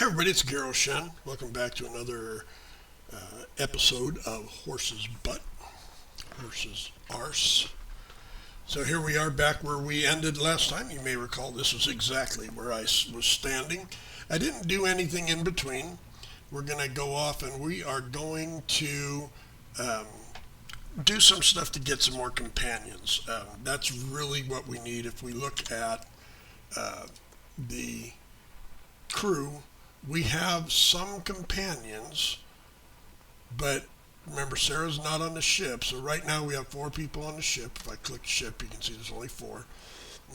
Hey everybody, it's Garo Shen. Welcome back to another episode of Horse's Butt, Horse's Arse. So here we are back where we ended last time. You may recall this was exactly where I was standing. I didn't do anything in between. We're going to go off and we are going to um, do some stuff to get some more companions. That's really what we need if we look at the crew. We have some companions, but remember, Sarah's not on the ship. So right now we have 4 people on the ship. If I click ship, you can see there's only 4.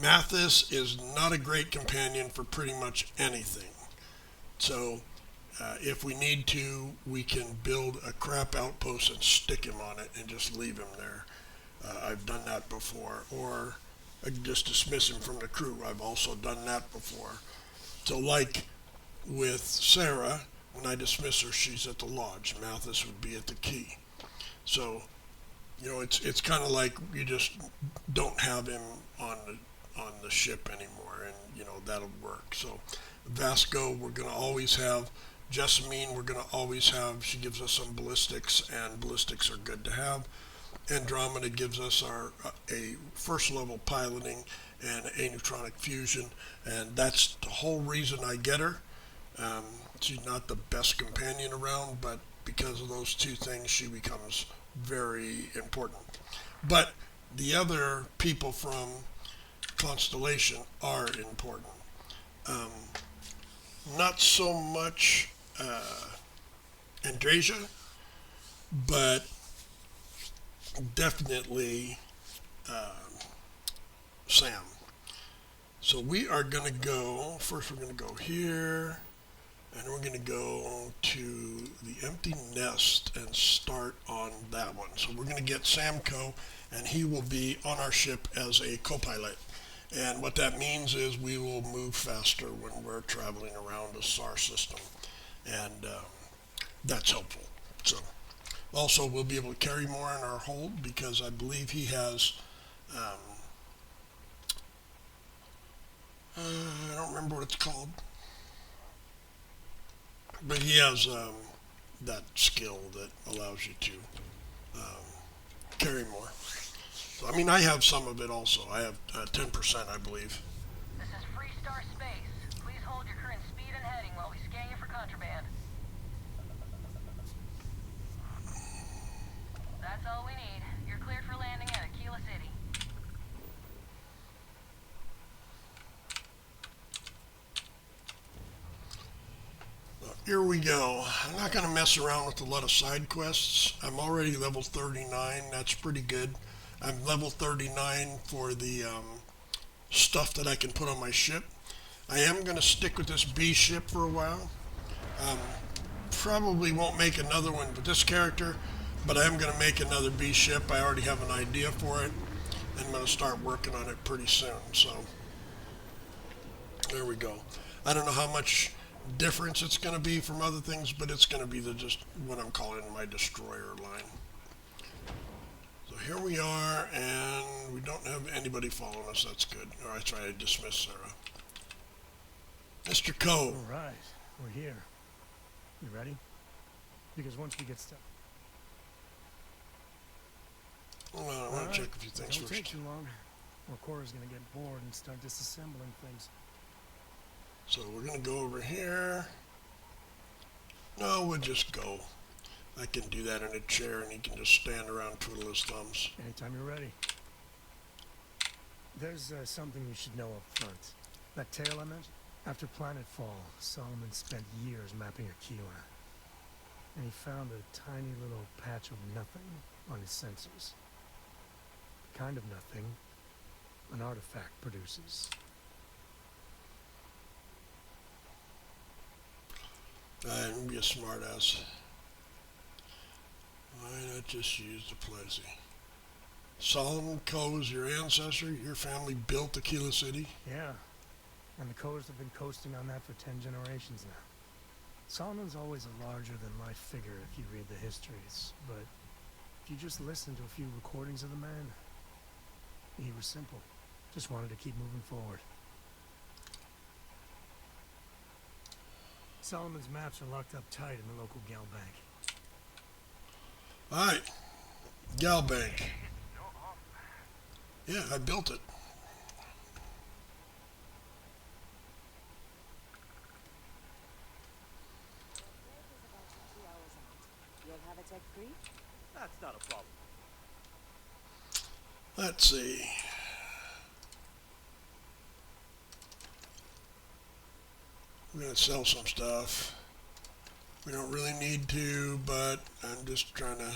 Mathis is not a great companion for pretty much anything. So if we need to, we can build a crap outpost and stick him on it and just leave him there. I've done that before. Or just dismiss him from the crew. I've also done that before. So like with Sarah, when I dismiss her, she's at the lodge. Mathis would be at the key. So, it's kind of like you just don't have him on the ship anymore, and that'll work. So, Vasco, we're gonna always have. Jessamine, we're gonna always have. She gives us some ballistics, and ballistics are good to have. Andromeda gives us a first level piloting and a neutronic fusion, and that's the whole reason I get her. She's not the best companion around, but because of those 2 things, she becomes very important. But the other people from Constellation are important. Um, Not so much Andrasia, but definitely Sam. So we are going to go, first we're going to go here. And we're going to go to the empty nest and start on that one. So we're going to get Samco, and he will be on our ship as a co-pilot. And what that means is we will move faster when we're traveling around the SAR system. And that's helpful. So also we'll be able to carry more in our hold because I believe he has, I don't remember what it's called. But he has that skill that allows you to carry more. So, I mean, I have some of it also. I have 10%, I believe. This is Freestar Space. Please hold your current speed and heading while we scan you for contraband. That's all we need. You're cleared for landing at Aquila City. Here we go. I'm not going to mess around with a lot of side quests. I'm already level 39. That's pretty good. I'm level 39 for the stuff that I can put on my ship. I am going to stick with this B ship for a while. Um, Probably won't make another one with this character, but I am going to make another B ship. I already have an idea for it. I'm going to start working on it pretty soon. So there we go. I don't know how much difference it's going to be from other things, but it's going to be just what I'm calling my destroyer line. So here we are, and we don't have anybody following us. That's good. All right, try to dismiss Sarah. Mr. Coe. All right, we're here. You ready? Because once we get stuck... Well, I want to check a few things Don't first. take too long, or Cora's gonna get bored and start disassembling things. So we're going to go over here. No, we'll just go. I can do that in a chair, and he can just stand around, twiddle his thumbs. Anytime you're ready. There's something you should know up front. That tale I mentioned? After Planetfall, Solomon spent years mapping Aquila. And he found a tiny little patch of nothing on his sensors. The kind of nothing an artifact produces. I'm be a smartass. Why not just use the Plessy? Solomon Coe is your ancestor. Your family built Aquila City. Yeah. And the Coes have been coasting on that for 10 generations now. Solomon's always a larger-than-life figure if you read the histories, but if you just listen to a few recordings of the man, he was simple. Just wanted to keep moving forward. Solomon's maps are locked up tight in the local gal bank. Alright. Gal Bank. Yeah, I built it. You'll have a tech free? That's not a problem. Let's see. We're going to sell some stuff. We don't really need to, but I'm just trying to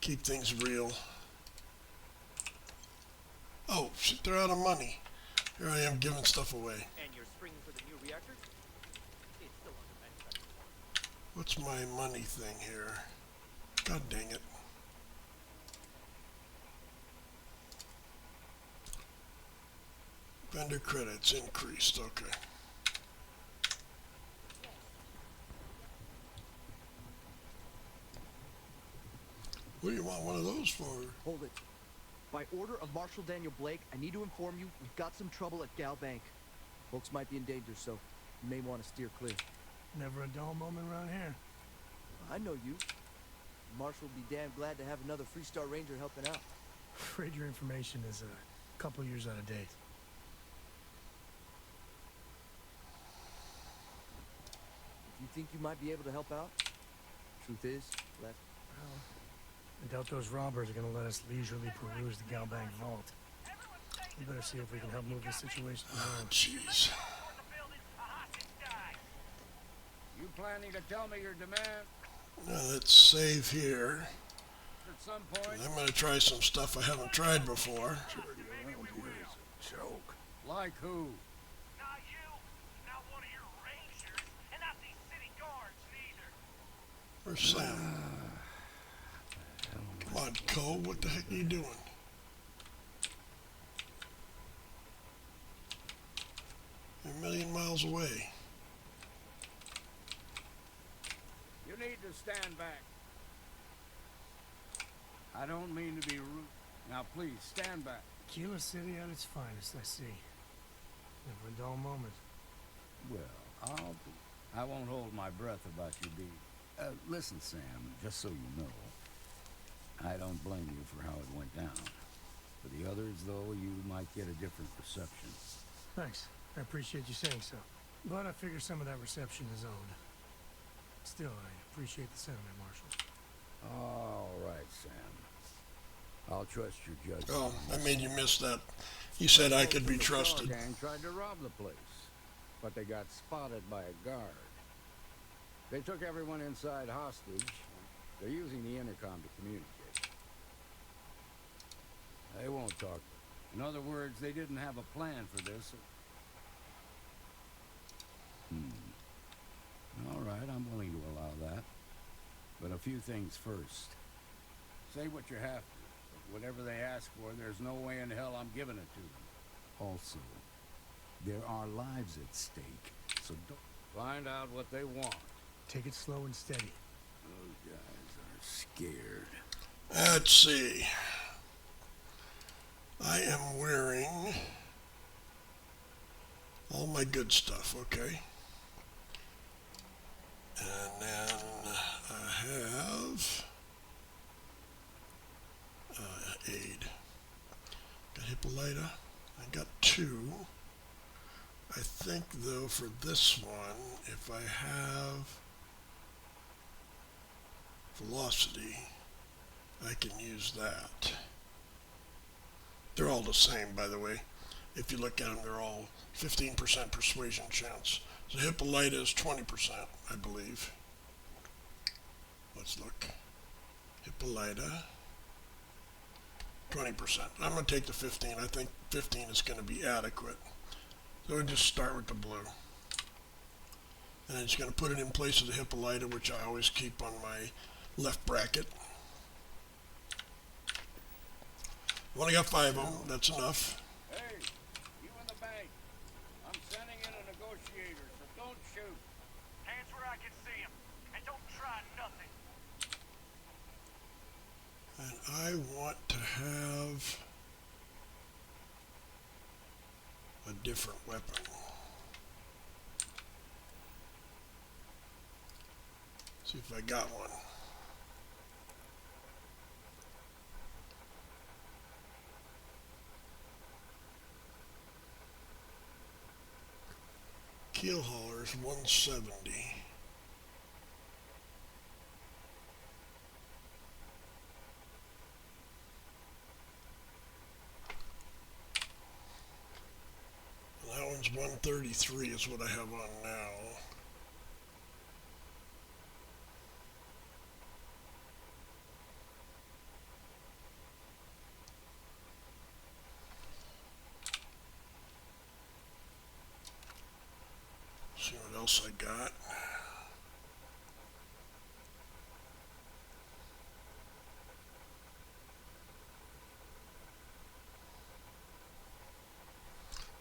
keep things real. Oh, shit, they're out of money. Here I am giving stuff away. And you're springing for the new reactor? It's still under manufacturing. What's my money thing here? God dang it. Vendor credits increased, okay. What do you want one of those for? Hold it. By order of Marshal Daniel Blake, I need to inform you we've got some trouble at Gal Bank. Folks might be in danger, so you may want to steer clear. Never a dull moment around here. I know you. Marshal will be damn glad to have another Freestar Ranger helping out. Afraid your information is a couple years out of date. If you think you might be able to help out, truth is, left. Well, I doubt those robbers are gonna let us leisurely peruse the gal bank vault. We better see if we can help move this situation Oh, around. jeez. You planning to tell me your demand Now let's save here. at some point? I'm going to try some stuff I haven't tried before. Joke. Like who? Not you, not one of your rangers, and not these city guards neither. Where's Sam? Come on, Cole, what the heck are you doing? You're a million miles away. You need to stand back. I don't mean to be rude. Now please, stand back. Kilo City at its finest, I see. Never a dull moment. Well, I won't hold my breath about your deed. Listen, Sam, just so you know, I don't blame you for how it went down. For the others, though, you might get a different reception. Thanks. I appreciate you saying so. But I figure some of that reception is owed. Still, I appreciate the sentiment, Marshal. All right, Sam. I'll trust your judgment. Oh, I made you miss that. You said I could be trusted. The gang tried to rob the place, but they got spotted by a guard. They took everyone inside hostage. They're using the intercom to communicate. They won't talk. In other words, they didn't have a plan for this. All right, I'm willing to allow that. But a few things first. Say what you have to, but whatever they ask for, there's no way in hell I'm giving it to them. Also, there are lives at stake, so don't find out what they want. Take it slow and steady. Those guys are scared. Let's see. I am wearing all my good stuff, okay? And then I have aid. Got Hippolyta. I got 2. I think, though, for this one, if I have velocity, I can use that. They're all the same, by the way. If you look at them, they're all 15% persuasion chance. So Hippolyta is 20%, I believe. Let's look. Hippolyta, 20%. I'm going to take the 15. I think 15 is going to be adequate. So we'll just start with the blue. And I'm just going to put it in place of the Hippolyta, which I always keep on my left bracket. I've only got 5 of them. That's enough. Hey, you in the bank. I'm sending in a negotiator, so don't shoot. Hands where I can see him, and don't try nothing. And I want to have a different weapon. See if I got one. Keel hauler's 170. And that one's 133 is what I have on now. See what else I got.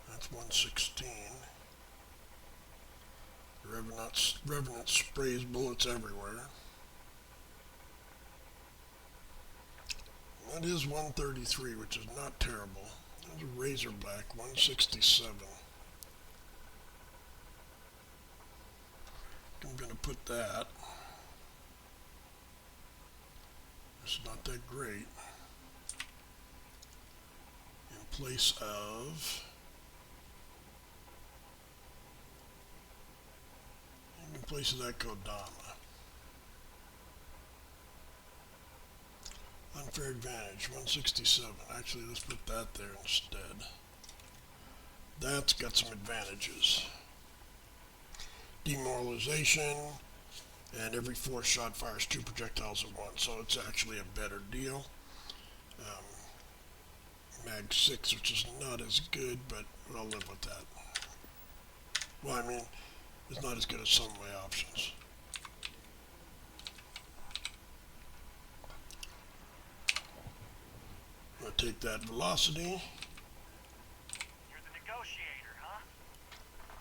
That's 116. Revenant sprays bullets everywhere. That is 133, which is not terrible. There's a Razorback, 167. I'm going to put that. It's not that great. In place of... in place of that Kodama. Unfair advantage, 167. Actually, let's put that there instead. That's got some advantages. Demoralization, and every 4 shot fires 2 projectiles at once, so it's actually a better deal. Mag 6, which is not as good, but I'll live with that. Well, I mean, it's not as good as some of my options. I'm going to take that velocity. You're the negotiator, huh?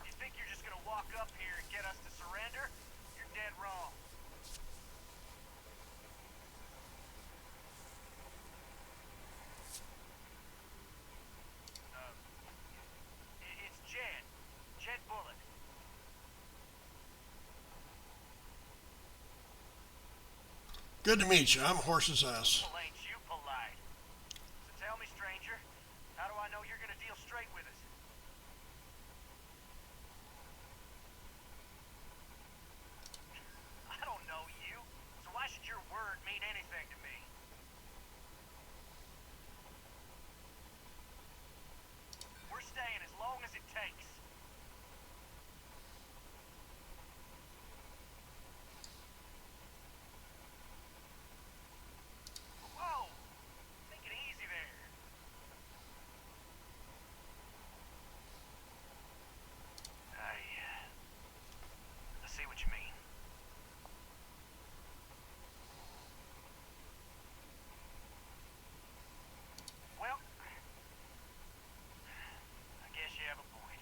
You think you're just gonna walk up here and get us to surrender? You're dead wrong. It's Jed. Jed Bullock. Good to meet you. I'm Horse's Ass. Well, ain't you polite? So tell me, stranger, how do I know you're gonna deal straight with us? I don't know you, so why should your word mean anything to me? We're staying as long as it takes. Whoa! Take it easy there. I see what you mean. Well, I guess you have a point.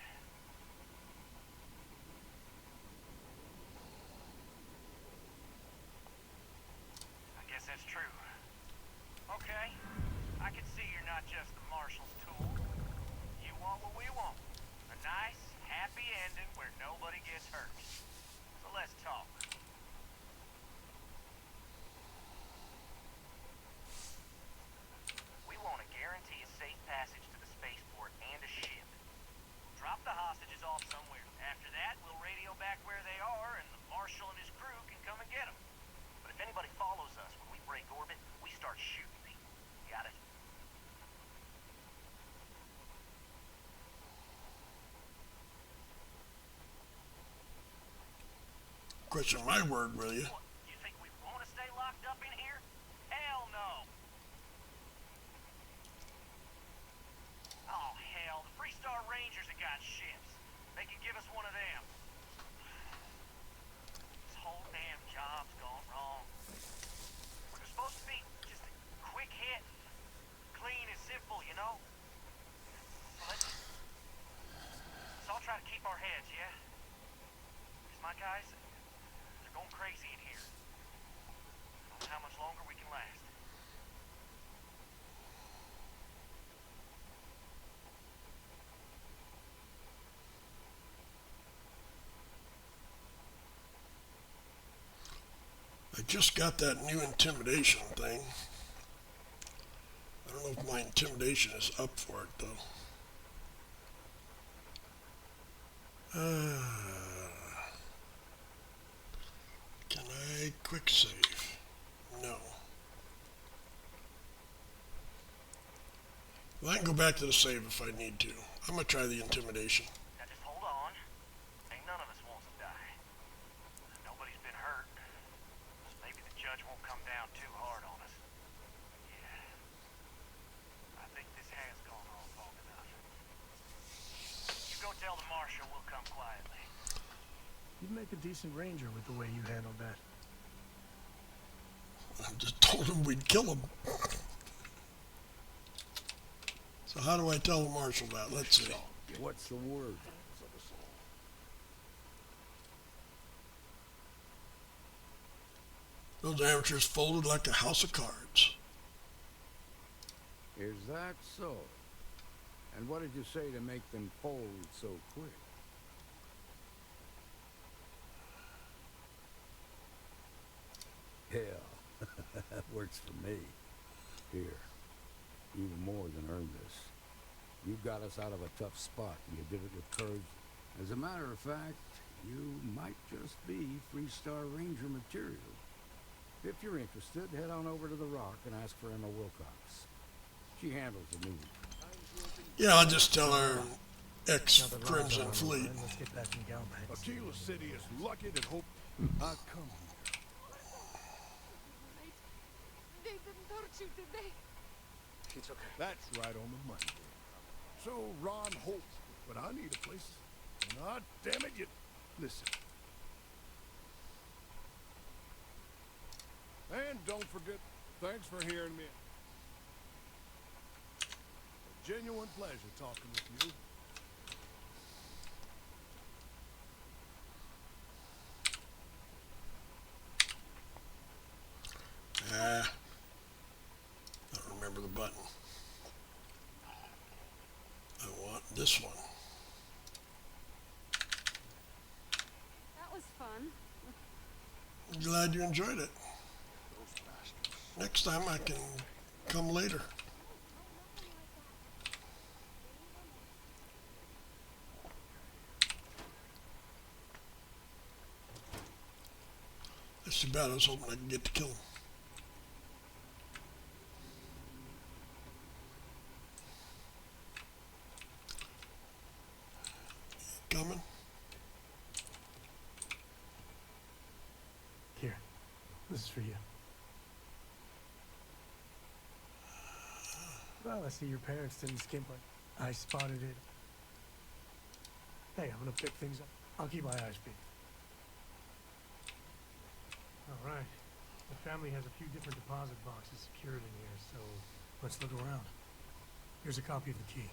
I guess that's true. Okay, I can see you're not just the marshal's tool. You want what we want. A nice, happy ending where nobody gets hurt. So let's talk. We want to guarantee a safe passage to the spaceport and a ship. Drop the hostages off somewhere. After that, we'll radio back where they are, and the marshal and his crew can come and get them. But if anybody follows us when we break orbit, we start shooting people. Got it? Question my word, will you? What, you think we want to stay locked up in here? Hell no! Oh, hell, the Freestar Rangers have got ships. They can give us one of them. This whole damn job's gone wrong. We're supposed to be just a quick hit. Clean and simple, you know? So let's all try to keep our heads, yeah? Because my guys, they're going crazy in here. I don't know how much longer we can last. I just got that new intimidation thing. I don't know if my intimidation is up for it though. Can I quick save? No. Well, I can go back to the save if I need to. I'm gonna try the intimidation. Now just hold on. Ain't none of us wants to die. Nobody's been hurt. So maybe the judge won't come down too hard on us. Yeah. I think this has gone on long enough. You go tell the marshal we'll come quietly. You'd make a decent ranger with the way you handled that. I just told him we'd kill him. So how do I tell the marshal that? Let's see. What's the word? Those amateurs folded like a house of cards. Is that so? And what did you say to make them fold so quick? Hell, that works for me. Here, you've more than earned this. You got us out of a tough spot, and you did it with courage. As a matter of fact, you might just be Freestar Ranger material. If you're interested, head on over to the Rock and ask for Emma Wilcox. She handles the news. Yeah, I'll just tell her Now that ex-Crimson Ron's Fleet. online, let's get back in Galbank. Aquila City is lucky that hope I come here. They didn't hurt you, did they? It's okay. That's right on the money. So Ron Holt, but I need a place. Ah, damn it, you listen. And don't forget, thanks for hearing me. A genuine pleasure talking with you. I don't remember the button. I want this one. That was fun. I'm glad you enjoyed it. Next time I can come later. That's too bad. I was hoping I could get to kill him. Coming? Here, this is for you. Well, I see your parents didn't skimp on. I spotted it. Hey, I'm gonna pick things up. I'll keep my eyes peeled. All right. The family has a few different deposit boxes secured in here, so let's look around. Here's a copy of the key.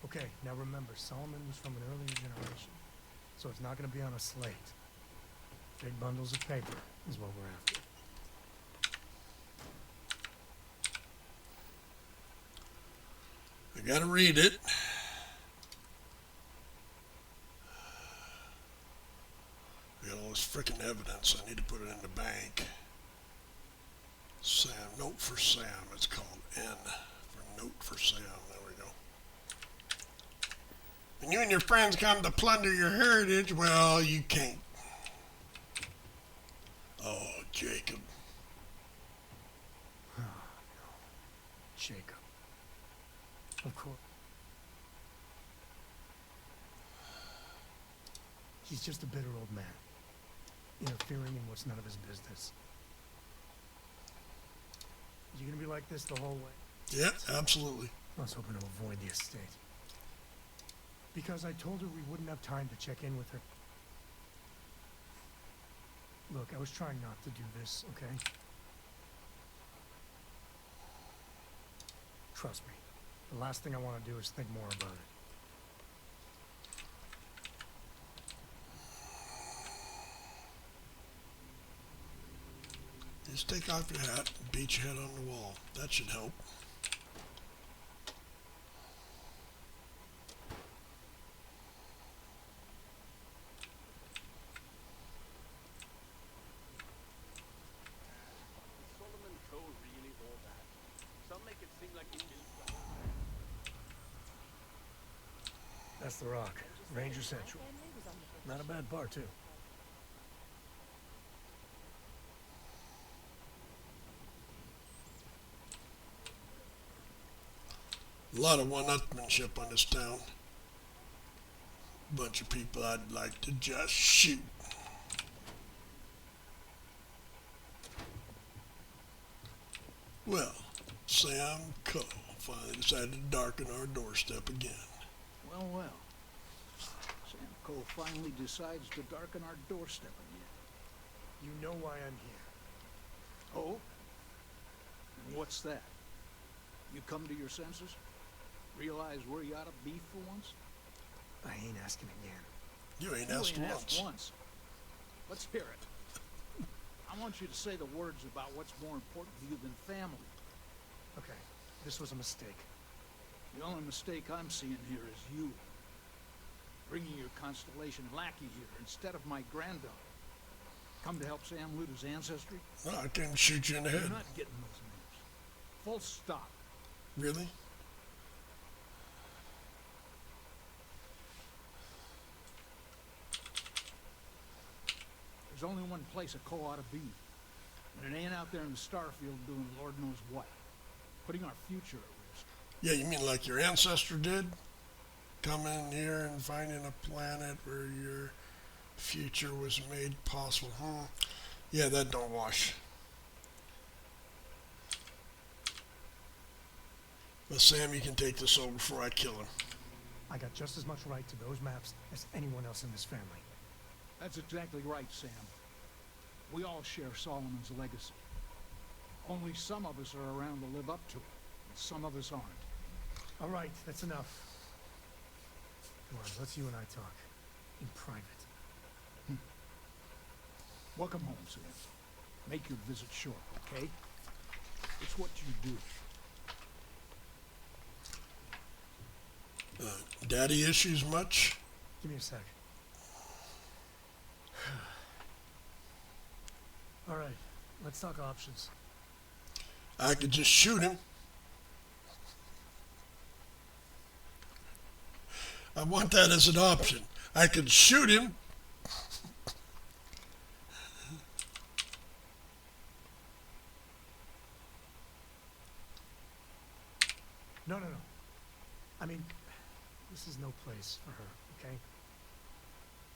Okay, now remember, Solomon was from an earlier generation, so it's not gonna be on a slate. Big bundles of paper is what we're after. I gotta read it. I got all this frickin' evidence. I need to put it in the bank. Sam, note for Sam. It's called N for note for Sam. There we go. When you and your friends come to plunder your heritage, well, you can't. Oh, Jacob. Jacob. Of course. He's just a bitter old man, interfering in what's none of his business. You gonna be like this the whole way? Yeah, absolutely. I was hoping to avoid the estate. Because I told her we wouldn't have time to check in with her. Look, I was trying not to do this, okay? Trust me. The last thing I want to do is think more about it. Just take off your hat and beat your head on the wall. That should help. That's the Rock. Ranger Central. Not a bad bar, too. A lot of one-upmanship on this town. Bunch of people I'd like to just shoot. Well, Sam Coe finally decided to darken our doorstep again. Well, well. Sam Cole finally decides to darken our doorstep again. You know why I'm here. Oh? And what's that? You come to your senses? Realize where you ought to be for once? I ain't asking again. You ain't You asked ain't once. asked once. Let's hear it. I want you to say the words about what's more important to you than family. Okay, this was a mistake. The only mistake I'm seeing here is you. Bringing your Constellation lackey here instead of my granddaughter. Come to help Sam loot his ancestry? No, I can shoot you in the You're head. not getting those names. Full stop. Really? There's only one place a Cole ought to be. And it ain't out there in the Starfield doing Lord knows what. Putting our future at risk. Yeah, you mean like your ancestor did? Coming here and finding a planet where your future was made possible. Yeah, that don't wash. But Sam, you can take this over before I kill him. I got just as much right to those maps as anyone else in this family. That's exactly right, Sam. We all share Solomon's legacy. Only some of us are around to live up to it, and some of us aren't. All right, that's enough. Come on, let's you and I talk. In private. Welcome home, Sam. Make your visit short, okay? It's what you do. Daddy issues much? Give me a sec. All right, let's talk options. I could just shoot him. I want that as an option. I could shoot him. No. I mean, this is no place for her, okay?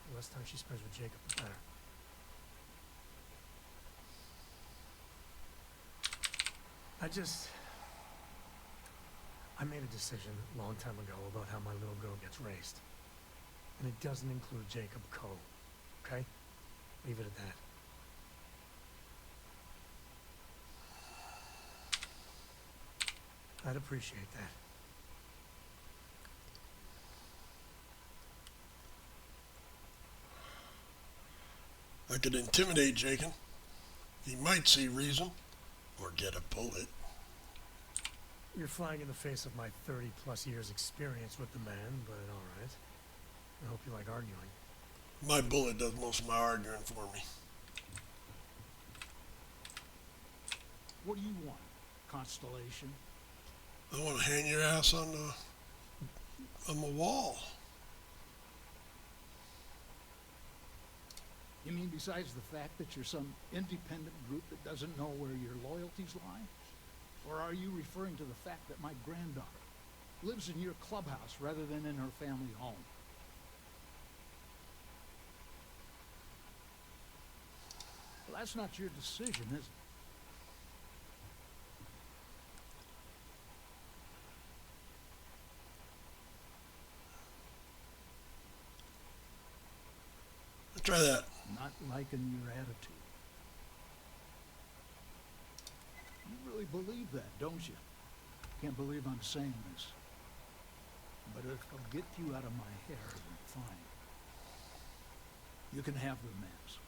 The less time she spends with Jacob, the better. I made a decision a long time ago about how my little girl gets raised. And it doesn't include Jacob Coe, okay? Leave it at that. I'd appreciate that. I could intimidate Jacob. He might see reason or get a bullet. You're flying in the face of my 30-plus years experience with the man, but all right. I hope you like arguing. My bullet does most of my arguing for me. What do you want, Constellation? I want to hang your ass on the wall. You mean besides the fact that you're some independent group that doesn't know where your loyalties lie? Or are you referring to the fact that my granddaughter lives in your clubhouse rather than in her family home? Well, that's not your decision, is it? Try that. Not liking your attitude. You really believe that, don't you? Can't believe I'm saying this. But if I'll get you out of my hair, then fine. You can have the maps.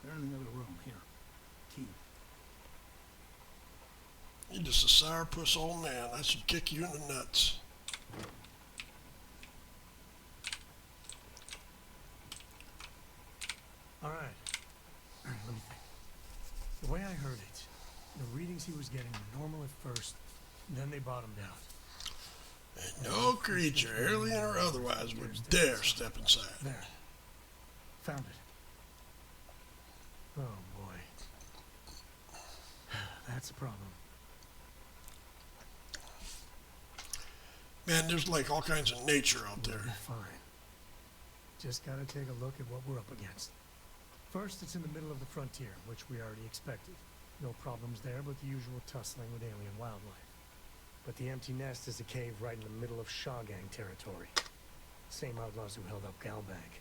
They're in the other room, here. Key. You're just a sourpuss old man. I should kick you in the nuts. All right. Let me think. The way I heard it, the readings he was getting were normal at first, then they bottomed out. And no creature, alien or otherwise, would dare step inside. There. Found it. Oh boy. That's a problem. Man, there's like all kinds of nature out We'll there. be fine. Just gotta take a look at what we're up against. First, it's in the middle of the frontier, which we already expected. No problems there, but the usual tussling with alien wildlife. But the empty nest is a cave right in the middle of Shawgang territory. Same outlaws who held up Galbank.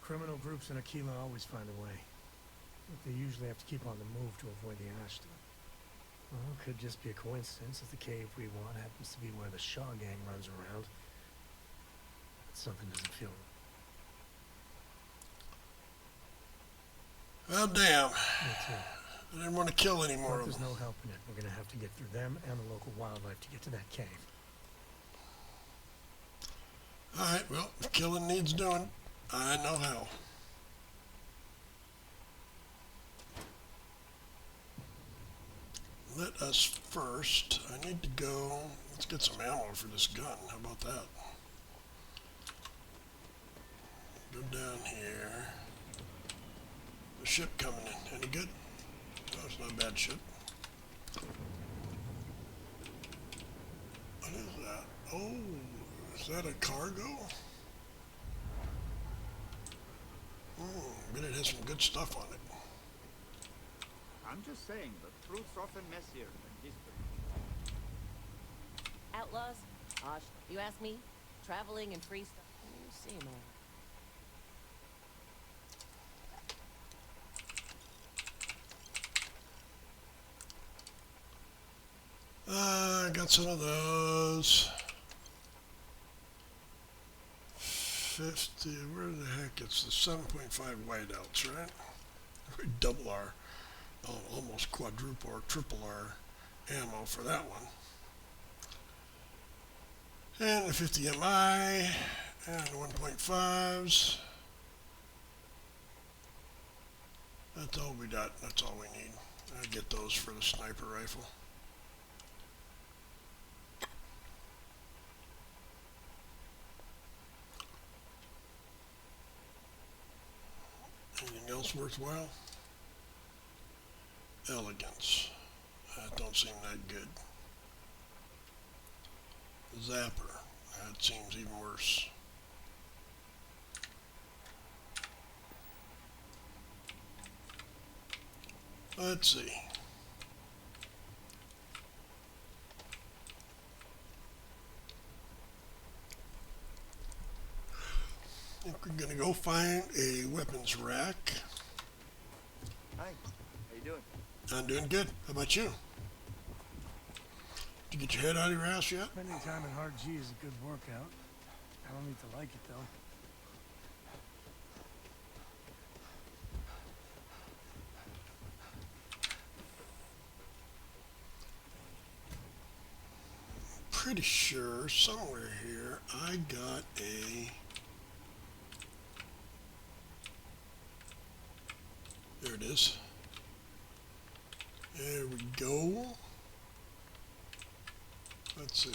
Criminal groups in Aquila always find a way. But they usually have to keep on the move to avoid the Ashton. Well, it could just be a coincidence if the cave we want happens to be where the Shawgang runs around. But something doesn't feel right. Well, damn. Me too. I didn't want to kill any more But of there's them. no helping it. We're gonna have to get through them and the local wildlife to get to that cave. Alright, well, if killing needs doing, I know how. Let us first, I need to go, let's get some ammo for this gun. How about that? Go down here. The ship coming in. Any good? No, it's not a bad ship. What is that? Oh, is that a cargo? Bet it has some good stuff on it. I'm just saying, the truth's often messier than history. Outlaws? Gosh, you ask me? Traveling and free stuff. You seem all I got some of those. 50, where the heck? It's the 7.5 whiteouts, right? We double our, almost quadruple or triple our ammo for that one. And the 50 MI, and the 1.5s. That's all we got, that's all we need. I get those for the sniper rifle. Anything else worthwhile? Elegance. That don't seem that good. Zapper. That seems even worse. Let's see. I think we're gonna go find a weapons rack. Hi, how you doing? I'm doing good. How about you? Did you get your head out of your ass yet? Spending time in hard G is a good workout. I don't need to like it, though. Pretty sure somewhere here I got a... There it is. There we go. Let's see.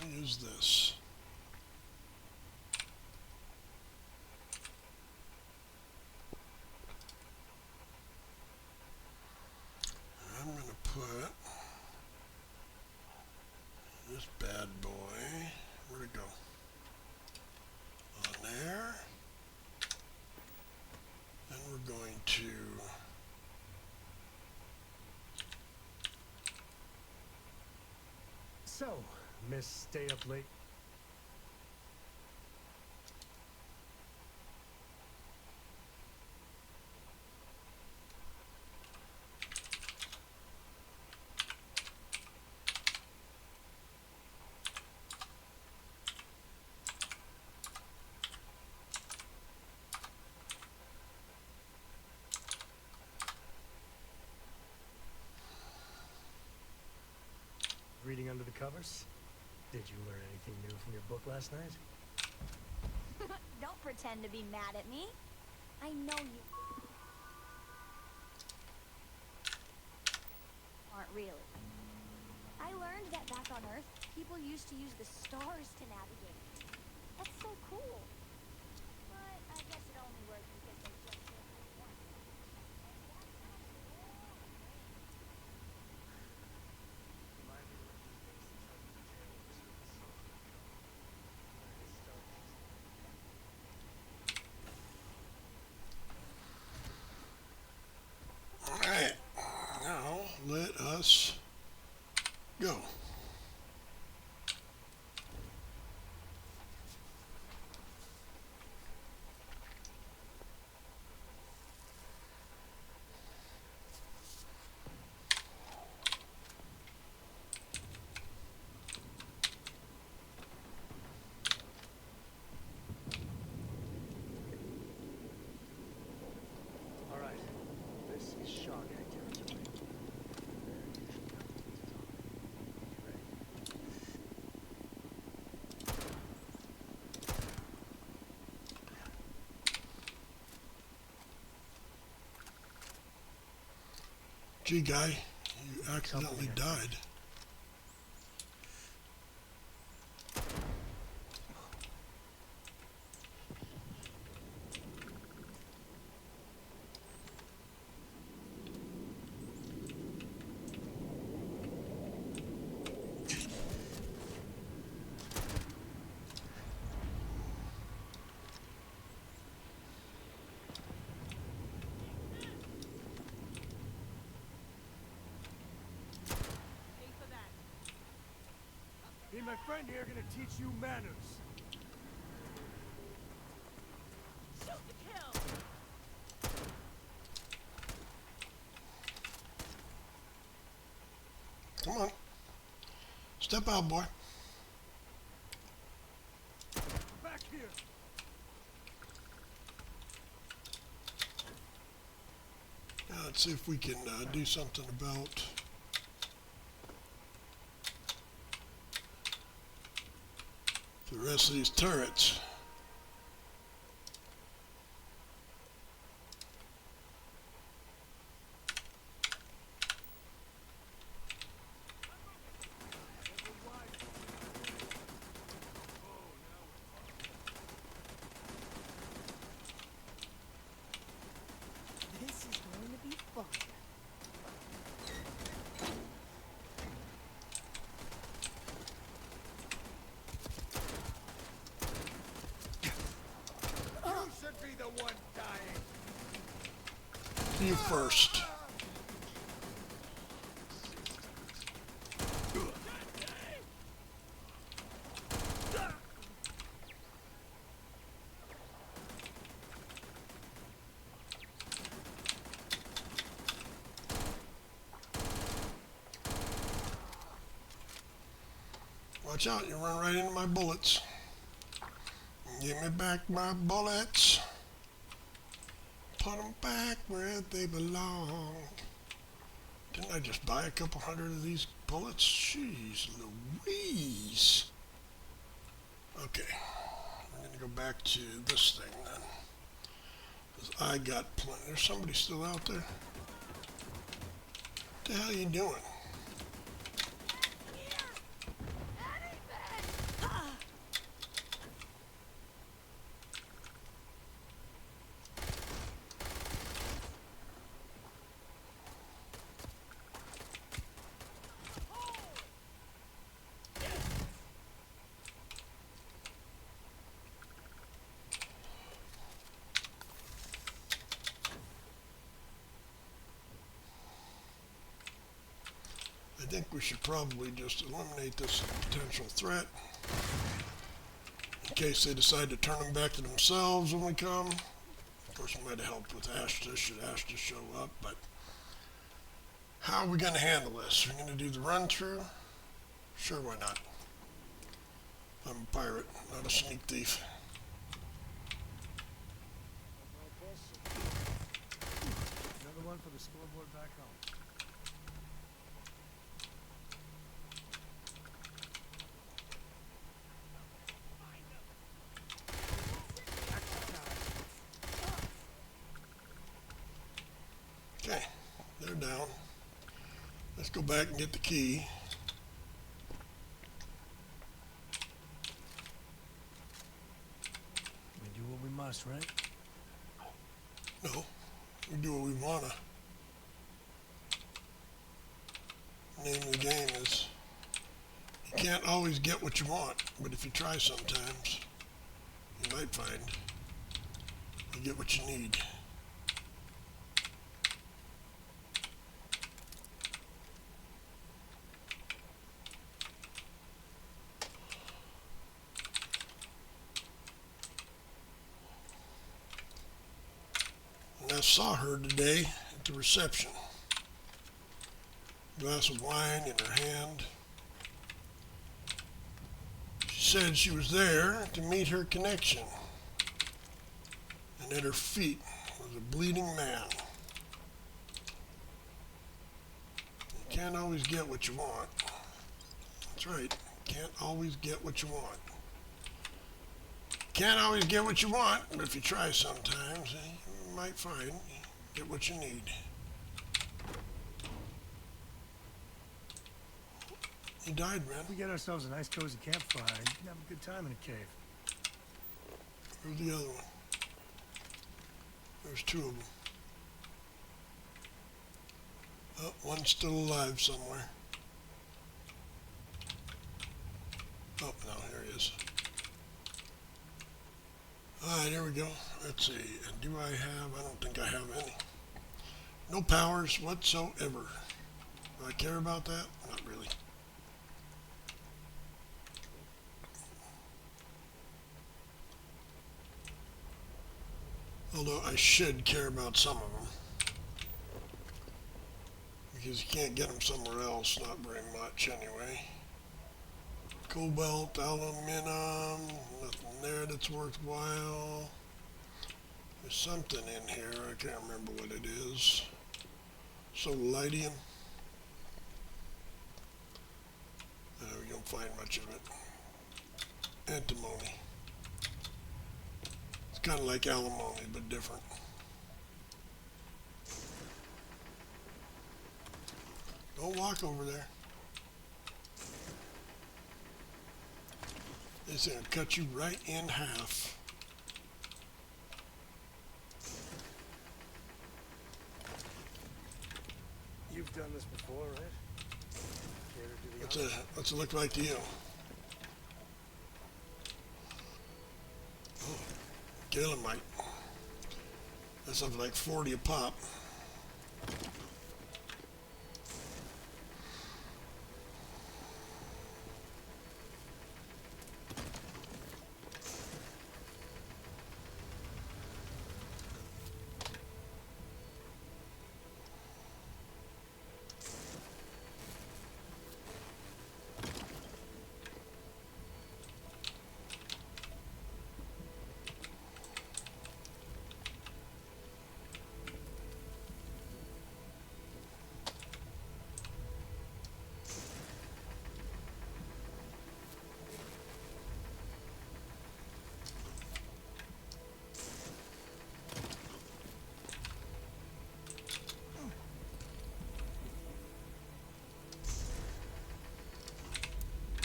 I'll use this. I'm going to put this bad boy, where'd it go? On there. Then we're going to So, Miss Stay Up Late. Reading under the covers? Did you learn anything new from your book last night? Don't pretend to be mad at me. I know you aren't really. I learned that back on Earth, people used to use the stars to navigate. That's so cool. But I guess it only worked because they just did it once. And that sounds boring. Remind me when these basics are detailed to the solar Alright, now let us go. All right, this is Shogak territory. There usually nothing on. Ready? Gee, guy, you accidentally died. Me and my friend here are gonna teach you manners. Shoot to kill! Come on. Step out, boy. Back here! Now let's see if we can do something about the rest of these turrets. This is going to be fun. You should be the one dying. You first. Watch out, you run right into my bullets. Give me back my bullets. Put them back where they belong. Didn't I just buy a couple hundred of these bullets? Jeez Louise. Okay, I'm gonna go back to this thing then. 'Cause I got plenty. There's somebody still out there. What the hell are you doing? I think we should probably just eliminate this potential threat in case they decide to turn them back to themselves when we come. Of course, it might have helped with Ashta should Ashta show up, but how are we going to handle this? We're going to do the run through? Sure, why not? I'm a pirate, not a sneak thief. Another one for the scoreboard back home. Okay, they're down. Let's go back and get the key. us, right? No, we do what we wanna. Name of the game is you can't always get what you want, but if you try sometimes, you might find you get what you need. And I saw her today at the reception. Glass of wine in her hand. She said she was there to meet her connection. And at her feet was a bleeding man. You can't always get what you want. That's right. Can't always get what you want. Can't always get what you want, but if you try sometimes, you might find you get what you need. He died, man. We get ourselves a nice cozy campfire and have a good time in a cave. Where's the other one? There's two of them. Oh, one's still alive somewhere. Oh, no, here he is. Alright, here we go. Let's see. Do I don't think I have any. No powers whatsoever. Do I care about that? Not really. Although I should care about some of them. Because you can't get them somewhere else, not very much anyway. Cobalt, aluminum, nothing there that's worthwhile. There's something in here, I can't remember what it is. Soladium. We don't find much of it. Antimony. It's kind of like alimony, but different. Don't walk over there. It's going to cut you right in half. You've done this before, right? What's it look like to you? Oh, Galamite. That's something like 40 a pop.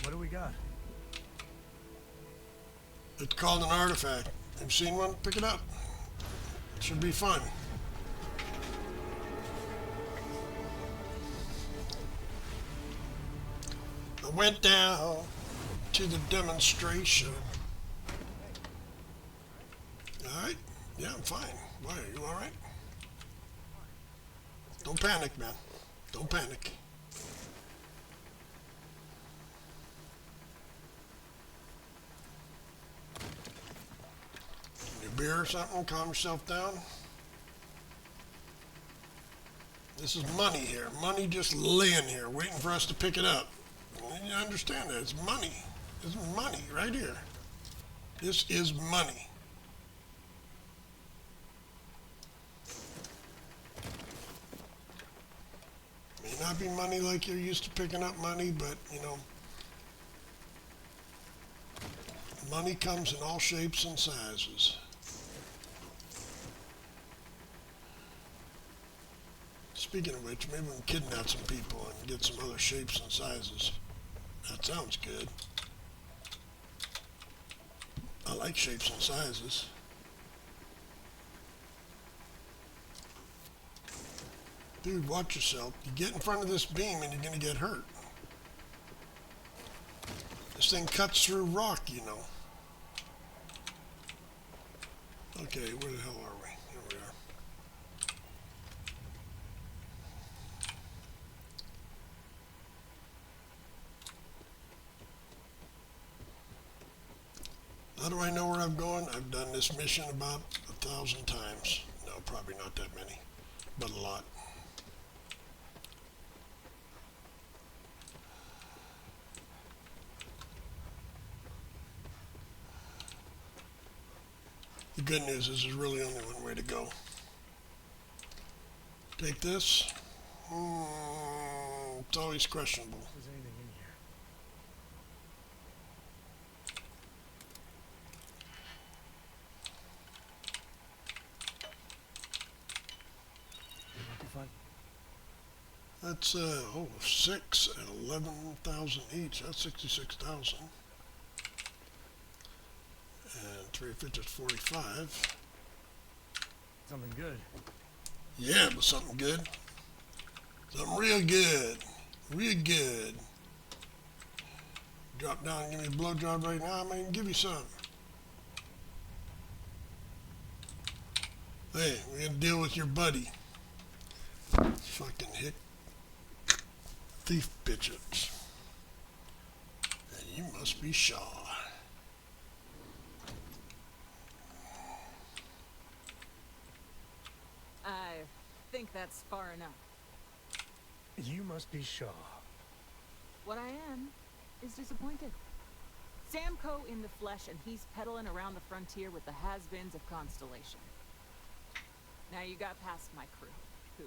What do we got? It's called an artifact. Have you seen one? Pick it up. It should be fun. I went down to the demonstration. Alright? Yeah, I'm fine. Why, are you alright? Don't panic, man. Don't panic. Beer or something, calm yourself down. This is money here. Money just laying here, waiting for us to pick it up. You understand that? It's money. This is money right here. This is money. May not be money like you're used to picking up money, but, you know, money comes in all shapes and sizes. Speaking of which, maybe we can kidnap some people and get some other shapes and sizes. That sounds good. I like shapes and sizes. Dude, watch yourself. You get in front of this beam and you're going to get hurt. This thing cuts through rock, you know. Okay, where the hell are we? Here we are. How do I know where I'm going? I've done this mission about 1,000 times. No, probably not that many, but a lot. The good news is there's really only one way to go. Take this. It's always questionable. If there's anything in here. What you find? That's 6 and 11,000 each. That's 66,000. And 350 is 45. Something good. Yeah, but something good. Something real good. Real good. Drop down and give me a blowjob right now. I'm gonna give you some. Hey, we're gonna deal with your buddy. Fucking hick. Thief bitches. And you must be Shaw. I think that's far enough. You must be Shaw. What I am is disappointed. Samco in the flesh, and he's peddling around the frontier with the has-beens of Constellation. Now you got past my crew, who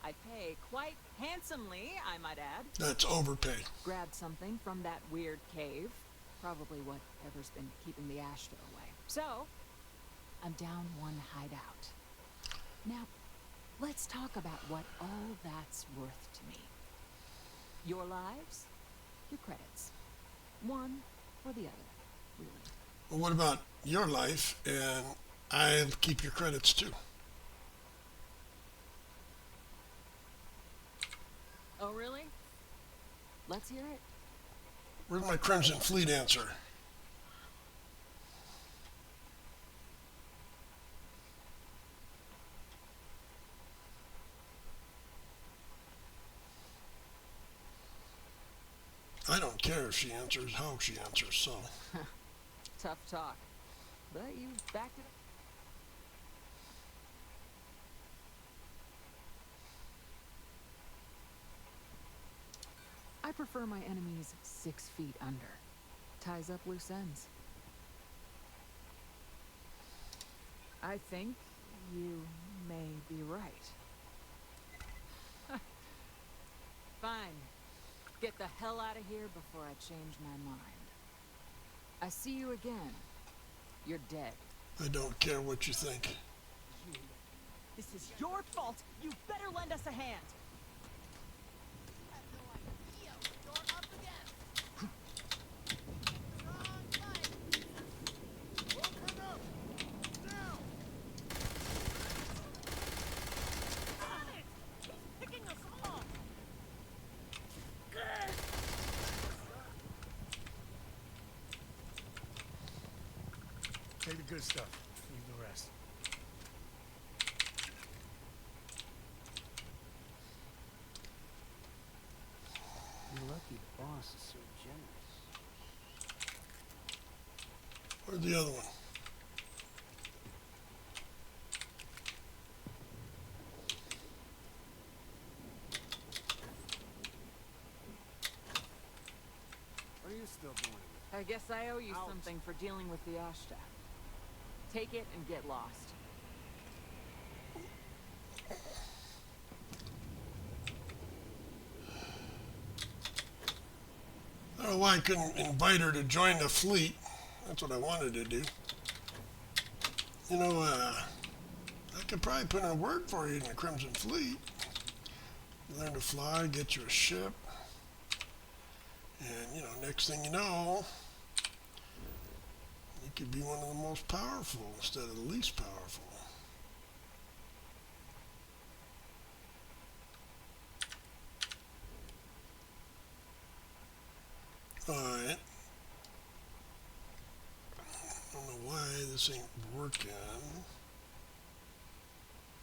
I pay quite handsomely, I might add. That's overpay. Grabbed something from that weird cave. Probably whatever's been keeping the Ashta away. So, I'm down one hideout. Now, let's talk about what all that's worth to me. Your lives, your credits. One or the other, really. Well, what about your life? And I'll keep your credits too. Oh, really? Let's hear it. Where's my Crimson Fleet answer? I don't care if she answers, how she answers, so. Tough talk. But you backed it up. I prefer my enemies 6 feet under. Ties up loose ends. I think you may be right. Fine. Get the hell out of here before I change my mind. I see you again. You're dead. I don't care what you think. This is your fault. You better lend us a hand. Take the good stuff. Leave the rest. Your lucky boss is so generous. Where's the other one? What are you still doing? I guess I owe you Out. something for dealing with the Ashta. Take it and get lost. I don't know why I couldn't invite her to join the fleet. That's what I wanted to do. You know, I could probably put in a word for you in the Crimson Fleet. Learn to fly, get you a ship. And, you know, next thing you know, you could be one of the most powerful instead of the least powerful. Alright. I don't know why this ain't working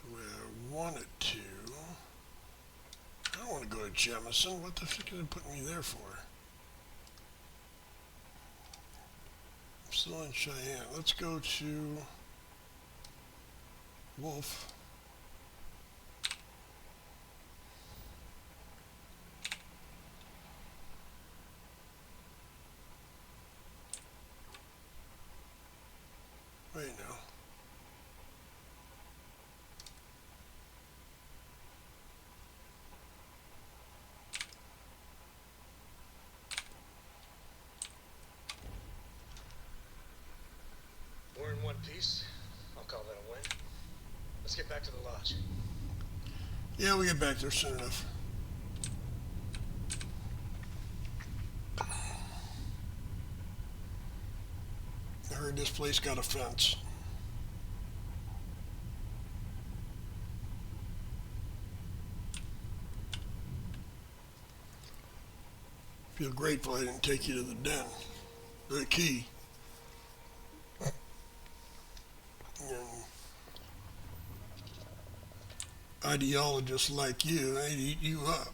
the way I want it to. I don't want to go to Jemison. What the fuck are they putting me there for? I'm still in Cheyenne. Let's go to Wolf. Wait now. We're in one piece. I'll call that a win. Let's get back to the lodge. Yeah, we'll get back there soon enough. I heard this place got a fence. Feel grateful I didn't take you to the den. The key. Ideologists like you, they'd eat you up.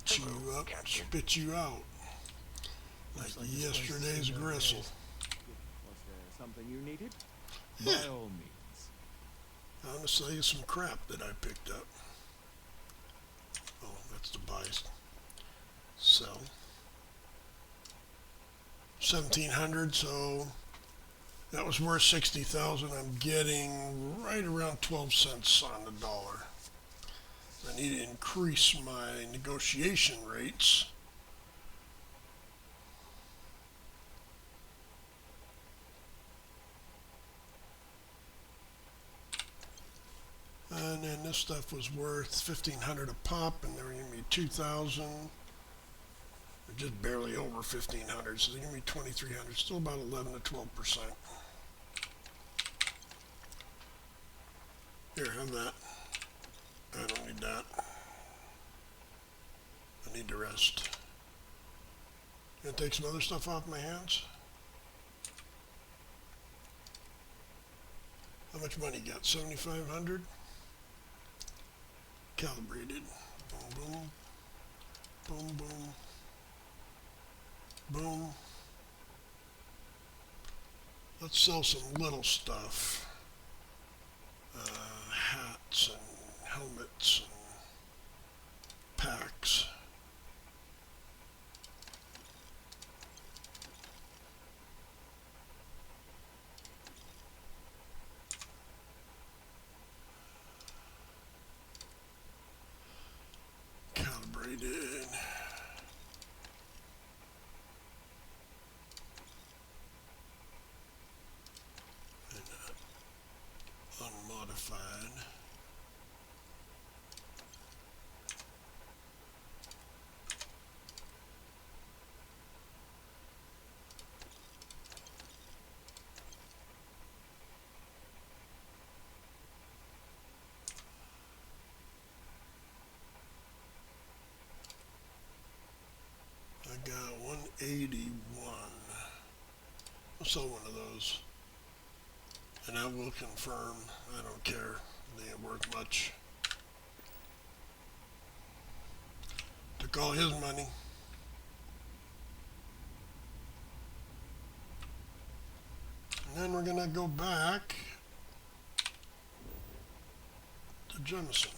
Chew you up, spit you out. Like yesterday's gristle. Was there something you needed? Yeah. By all means. I'm going to sell you some crap that I picked up. Oh, that's the buy. Sell. 1,700, so that was worth 60,000. I'm getting right around 12 cents on the dollar. I need to increase my negotiation rates. And then this stuff was worth 1,500 a pop, and they were giving me 2,000. Just barely over 1,500, so they give me 2,300. Still about 11 to 12%. Here, have that. I don't need that. I need the rest. Gonna take some other stuff off my hands. How much money you got? 7,500. Calibrated. Boom, boom. Boom, boom. Boom. Let's sell some little stuff. Hats and helmets and packs. Calibrated. Unmodified. I got 181. I'll sell one of those. And I will confirm, I don't care, they ain't worth much. Took all his money. And then we're gonna go back to Jemison.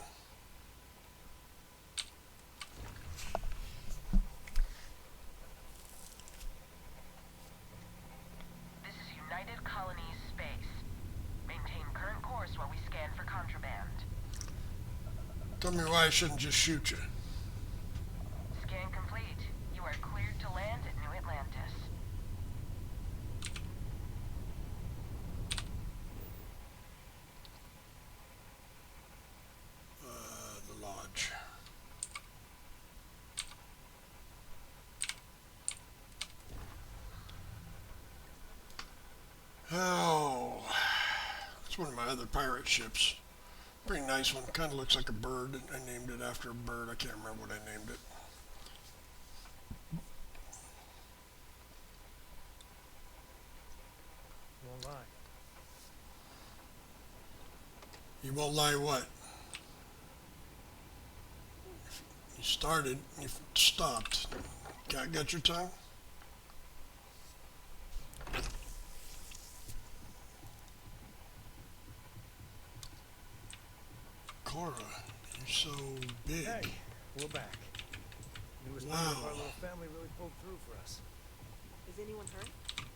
This is United Colonies Space. Maintain current course while we scan for contraband. Tell me why I shouldn't just shoot you. Scan complete. You are cleared to land at New Atlantis. The lodge. Oh, it's one of my other pirate ships. Pretty nice one. Kind of looks like a bird. I named it after a bird. I can't remember what I named it. Won't lie. You won't lie what? You started, you stopped. Got your tongue? Cora, you're so big. Hey, we're back. Newest member of our little family really pulled through for us. Is anyone hurt?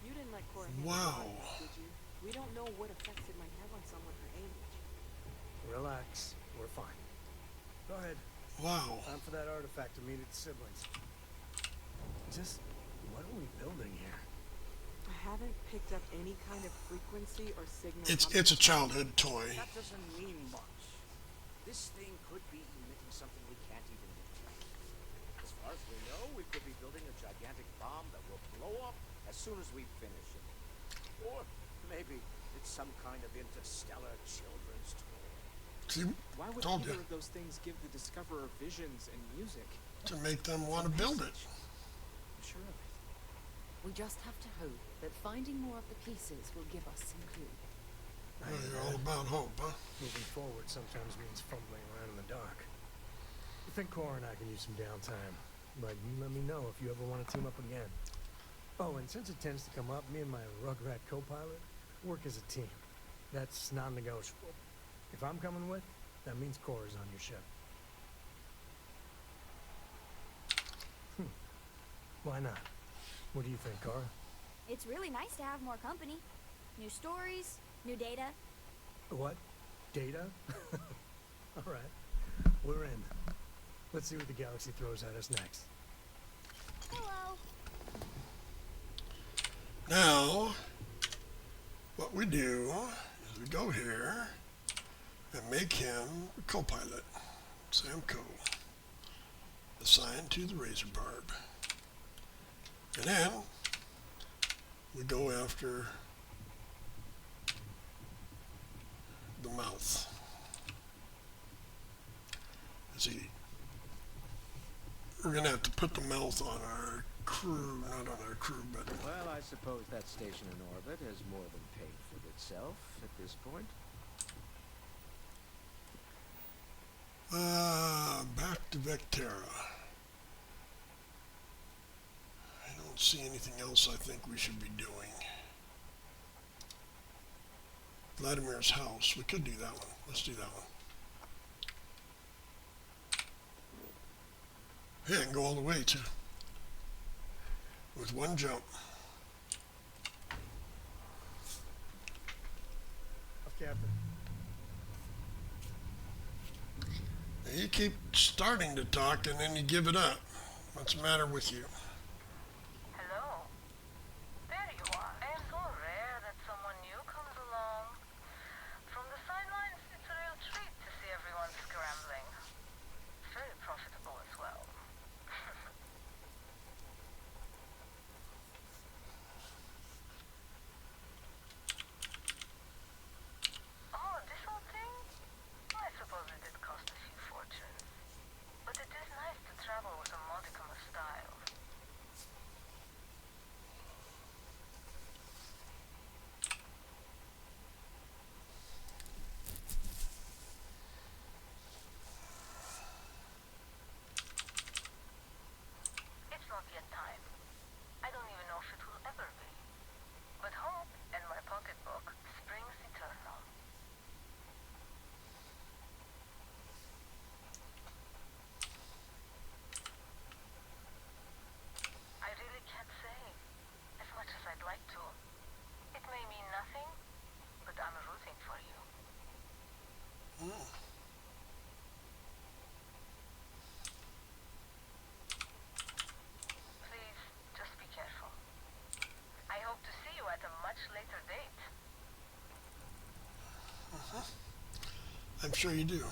You didn't let Cora handle Wow. it, did you? We don't know what effects it might have on someone her age. Relax, we're fine. Go ahead. Wow. Time for that artifact to meet its siblings. Just, what are we building here? I haven't picked up any kind of frequency or signal. It's a childhood toy. That doesn't mean much. This thing could be emitting something we can't even detect. As far as we know, we could be building a gigantic bomb that will blow up as soon as we finish it. Or maybe it's some kind of interstellar children's toy. See, Why would told either you. of those things give the discoverer visions and music? To make them want to build it. I'm sure of it. We just have to hope that finding more of the pieces will give us some clue. Oh, you're all about hope, huh? Moving forward sometimes means fumbling around in the dark. I think Cora and I can use some downtime, but you let me know if you ever want to team up again. Oh, and since it tends to come up, me and my Rugrat co-pilot work as a team. That's non-negotiable. If I'm coming with, that means Cora's on your ship. Why not? What do you think, Cora? It's really nice to have more company. New stories, new data. What? Data? All right. We're in. Let's see what the galaxy throws at us next. Hello. Now, what we do is we go here and make him a co-pilot. Sam Co. Assigned to the Razor Barb. And then we go after the mouth. Let's see. We're gonna have to put the mouth on our crew, not on our crew, but Well, I suppose that station in orbit has more than paid for itself at this point. back to Vectera. I don't see anything else I think we should be doing. Vladimir's house. We could do that one. Let's do that one. Hey, I can go all the way too. With one jump. Captain. Now you keep starting to talk and then you give it up. What's the matter with you? Hello. There you are. It's so rare that someone new comes along. From the sidelines, it's a real treat to see everyone scrambling. Very profitable as well. Oh, this old thing? I suppose it did cost a few fortunes. But it is nice to travel with a modicum of style. It's not yet time. I don't even know if it will ever be. But hope and my pocketbook springs eternal. I really can't say, as much as I'd like to. It may mean nothing, but I'm rooting for you. Please, just be careful. I hope to see you at a much later date. I'm sure you do.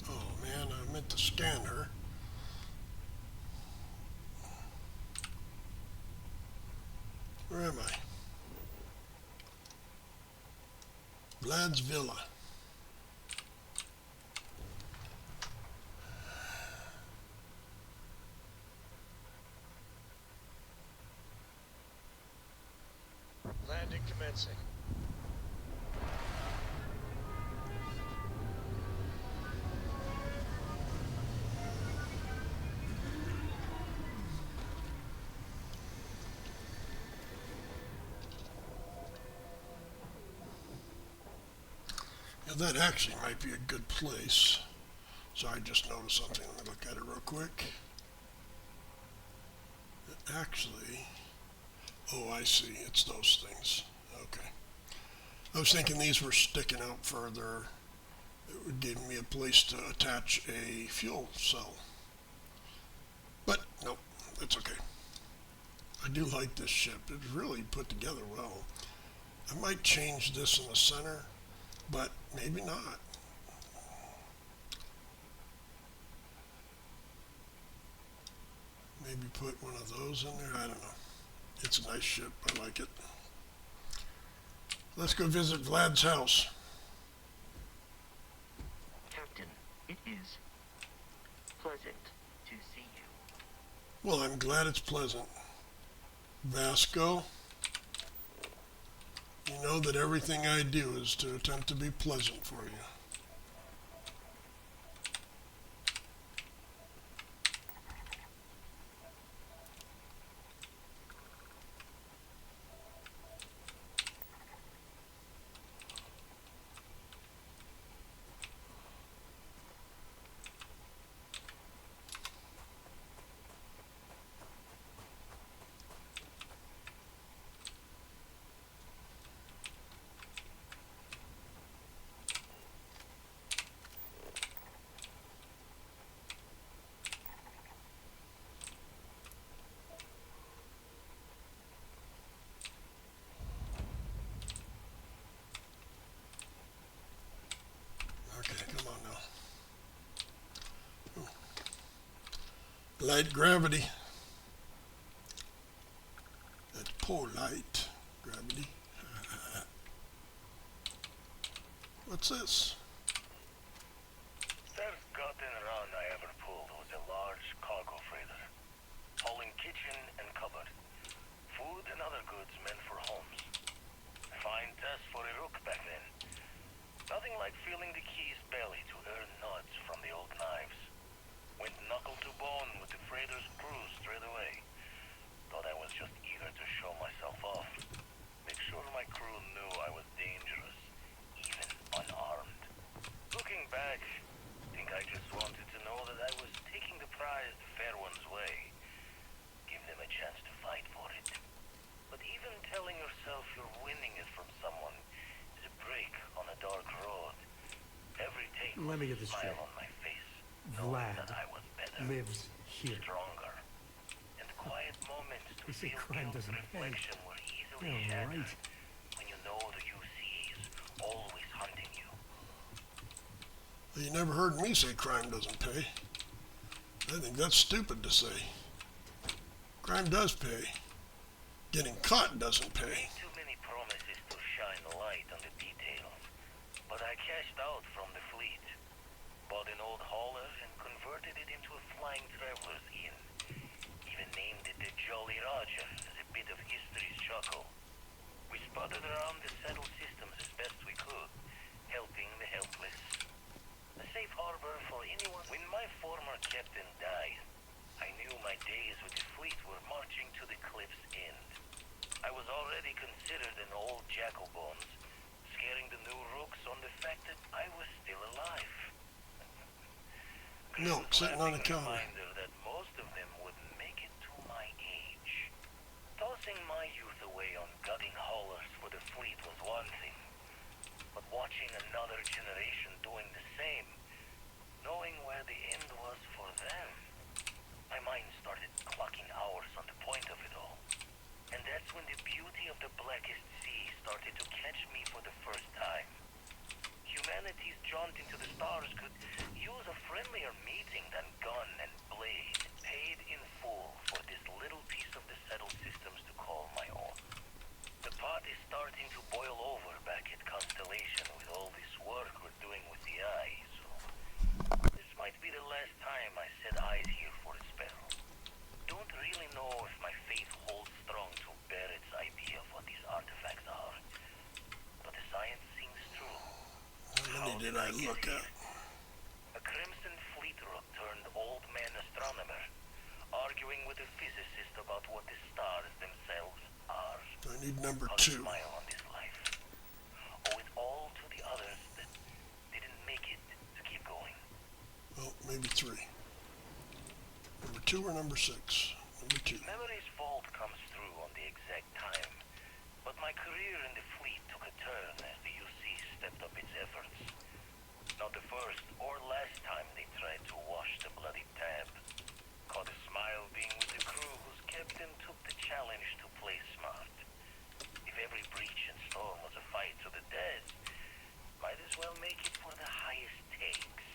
Oh man, I meant to scan her. Where am I? Vlad's Villa. Landing commencing. Now that actually might be a good place. So I just noticed something. Let me look at it real quick. Actually, oh, I see. It's those things. Okay. I was thinking these were sticking out further. It would give me a place to attach a fuel cell. But nope, that's okay. I do like this ship. It's really put together well. I might change this in the center, but maybe not. Maybe put one of those in there. I don't know. It's a nice ship. I like it. Let's go visit Vlad's house. Captain, it is pleasant to see you. Well, I'm glad it's pleasant. Vasco, you know that everything I do is to attempt to be pleasant for you. Light gravity. That's poor light gravity. What's this? First gotten around I ever pulled was a large cargo freighter, hauling kitchen and cupboard, food and other goods meant for homes. A fine test for a rook back then. Nothing like feeling the key's belly to earn nods from the old knives. Went knuckle to bone with the freighter's crew straight away. Thought I was just eager to show myself off. Make sure my crew knew I was dangerous, even unarmed. Looking back, think I just wanted to know that I was taking the prize the fair one's way. Give them a chance to fight for it. But even telling yourself you're winning it from someone is a break on a dark road. Every take Let me get this straight. on my face. Vlad lives here. Stronger. And quiet moments to You say feel crime guilt doesn't pay. reflection were easily Yeah, shattered right. when you know the UC is always hunting you. Well, you never heard me say crime doesn't pay. I think that's stupid to say. Crime does pay. Getting caught doesn't pay. Too many promises to shine light on the details, but I cashed out from the fleet. Bought an old hauler and converted it into a flying traveler's inn. Even named it the Jolly Roger as a bit of history's chuckle. We sputtered around the settled systems as best we could, helping the helpless. A safe harbor for anyone. When my former captain died, I knew my days with the fleet were marching to the cliff's end. I was already considered an old jackal-bones, scaring the new rooks on the fact that I was still alive. Milk sitting on the counter. Reminder that most of them wouldn't make it to my age. Tossing my youth away on gutting haulers for the fleet was one thing, but watching another generation doing the same, knowing where the end was for them, my mind started clocking hours on the point of it all. And that's when the beauty of the Blackest Sea started to catch me for the first time. Humanity's jaunt into the stars could use a friendlier meeting than gun and blade, paid in full for this little piece of the settled systems to call my own. The pot is starting to boil over back at Constellation with look at. A Crimson Fleet rook turned old man astronomer, arguing with a physicist about what the stars themselves are. I need number How to 2. smile on this life. Owe it all to the others that didn't make it to keep going. Well, maybe 3. Number 2 or number 6? Number 2. Memory's fault comes through on the exact time, but my career in the fleet took a turn as the UC stepped up its efforts. Not the first or last time they tried to wash the bloody tab. Caught a smile being with the crew whose captain took the challenge to play smart. If every breach and storm was a fight to the death, might as well make it for the highest stakes.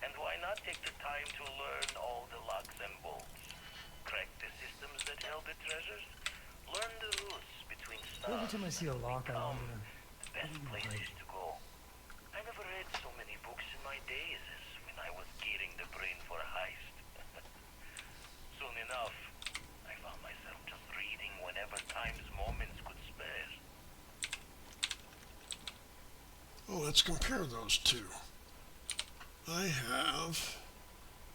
And why not take the time to learn all the locks and bolts? Crack the systems that held the treasures? Learn the routes between stars. Every time I see a lock, I wonder, The best places to go. I never read so many books in my days as when I was gearing the brain for a heist. Soon enough, I found myself just reading whenever time's moments could spare. Oh, let's compare those two. I have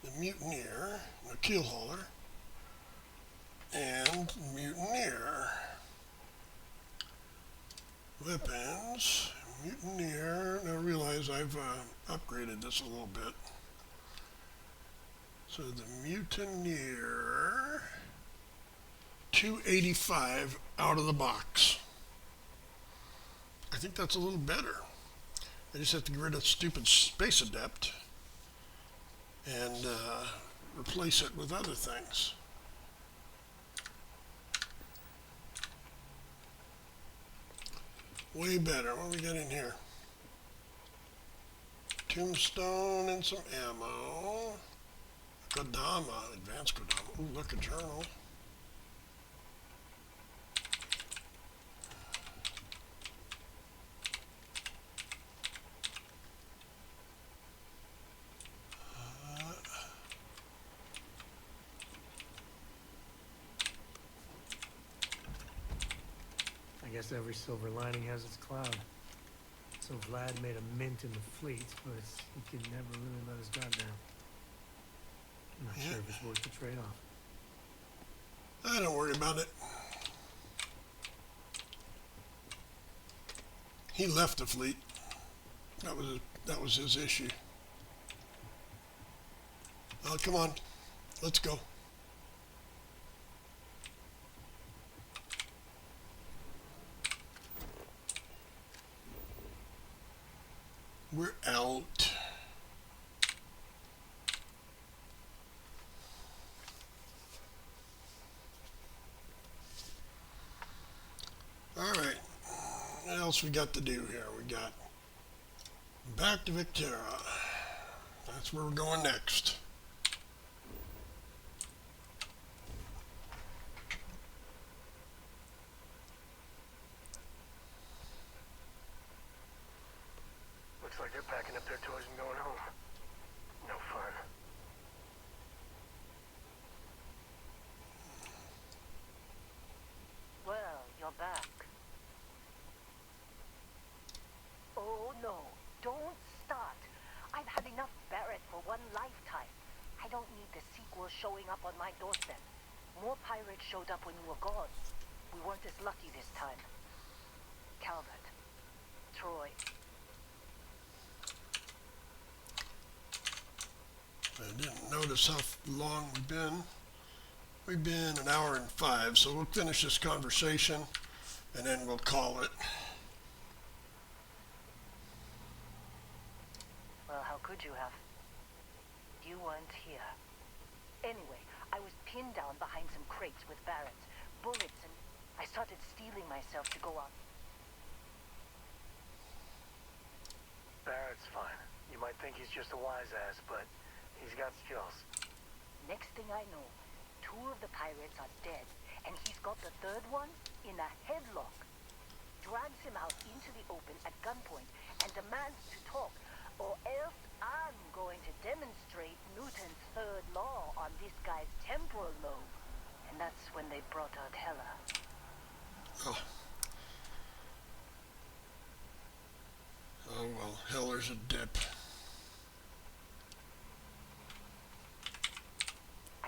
the Mutineer, the Keel Hauler, and Mutineer. Weapons, Mutineer. Now realize I've upgraded this a little bit. So the Mutineer, 285 out of the box. I think that's a little better. I just have to get rid of stupid Space Adept and replace it with other things. Way better. What do we got in here? Tombstone and some ammo. Kodama, advanced Kodama. Ooh, look, a journal. I guess every silver lining has its cloud. So Vlad made a mint in the fleet, but he could never really let his guard down. I'm not sure if it's worth the trade-off. I don't worry about it. He left the fleet. That was his issue. Oh, come on. Let's go. We're out. All right. What else we got to do here? We got back to Vectera. That's where we're going next. Looks like they're packing up their toys and going home. No fun. Well, you're back. Oh no, don't start. I've had enough Barrett for one lifetime. I don't need the sequel showing up on my doorstep. More pirates showed up when you were gone. We weren't as lucky this time. Calvert. Troy. I didn't notice how long we've been. We've been an hour and 5, so we'll finish this conversation and then we'll call it. Well, how could you have? You weren't here. Anyway, I was pinned down behind some crates with Barrett, bullets, and I started steeling myself to go out. Barrett's fine. You might think he's just a wise ass, but he's got skills. Next thing I know, 2 of the pirates are dead, and he's got the 3rd one in a headlock. Drags him out into the open at gunpoint and demands to talk, or else I'm going to demonstrate Newton's 3rd law on this guy's temporal lobe. And that's when they brought out Hela. Oh. Oh well, Heller's a dip.